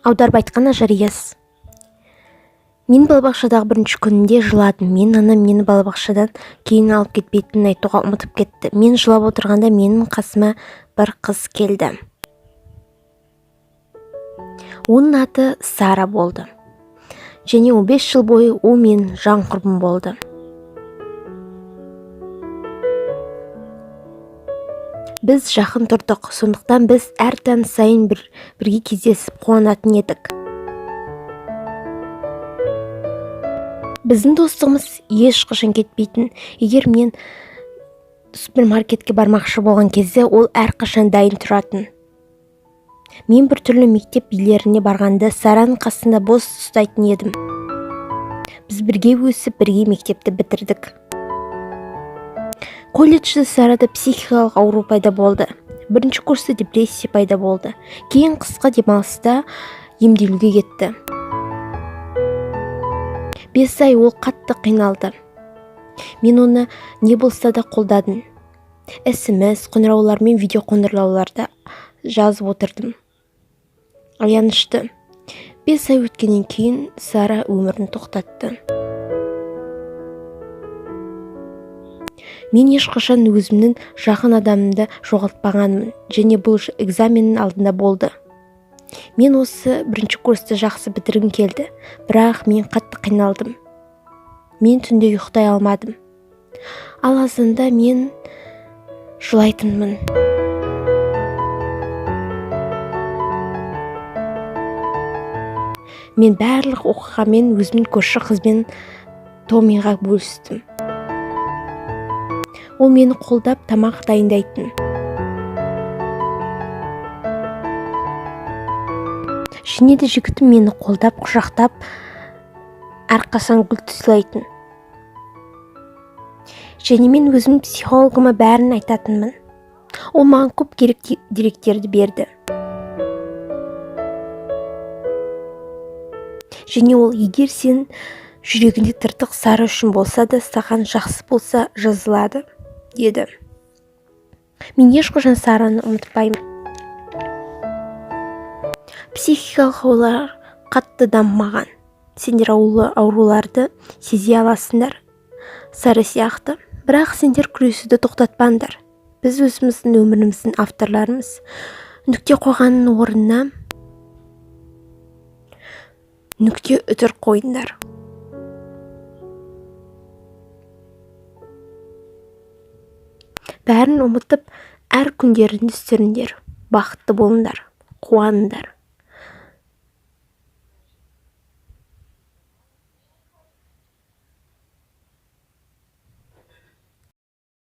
Аударып айтқанда жарияс. Мен балабақшадағы бірінші күнінде жыладым. Мен анам мені балабақшадан кейін алып кетпейтінін айтуға ұмытып кетті. Мен жылап отырғанда менің қасыма бір қыз келді. Оның аты Сара болды. Және 15 жыл бойы ол мен жан құрбым болды. Біз жақын тұрдық, сондықтан біз әр таң сайын бірге кездесіп қуанатын едік. Біздің достығымыз ешқашан кетпейтін. Егер мен супермаркетке бармақшы болған кезде ол әрқашан дайын тұратын. Мен бір түрлі мектеп үйлеріне барғанда Сараның қасында бос ұстайтын едім. Біз бірге өсіп, бірге мектепті бітірдік. Колледжде Сарада психикалық ауру пайда болды. Бірінші курста депрессия пайда болды. Кейін қысқа демалыста емделуге кетті. 5 ай ол қатты қиналды. Мен оны не болса да қолдадым. SMS, қоңыраулар мен видео қоңырауларда жазып отырдым. Аянышты. 5 ай өткеннен кейін Сара өмірін тоқтатты. Мен ешқашан өзімнің жақын адамымды жоғалтпағанмын, және бұл экзаменнің алдында болды. Мен осы бірінші курсты жақсы бітіргім келді, бірақ мен қатты қиналдым. Мен түнде ұйықтай алмадым. Ал азанда мен жылайтынмын. Мен барлық оқиғамен өзімнің көрші қызбен Томиға бөлістім. Ол мені қолдап тамақ дайындайтын. Және де жігітім мені қолдап, құшақтап, әрқашан гүл сыйлайтын. Және мен өзім психологыма бәрін айтатынмын. Ол маған көп керек деректерді берді. Және ол, егер сен жүрегінде тыртық Сара үшін болса да, саған жақсы болса жазылады, деді. Мен ешқашан Сараны ұмытпаймын. Психикалық аурулар қатты дамымаған. Сендер ауруларды сезе аласыңдар, Сара сияқты. Бірақ сендер күресуді тоқтатпаңдар. Біз өзіміздің өміріміздің авторларымыз. Нүкте қойғанның орнына нүкте үтір қойыңдар. Бәрін ұмытып, әр күндеріңді сүріңдер. Бақытты болыңдар, қуаныңдар.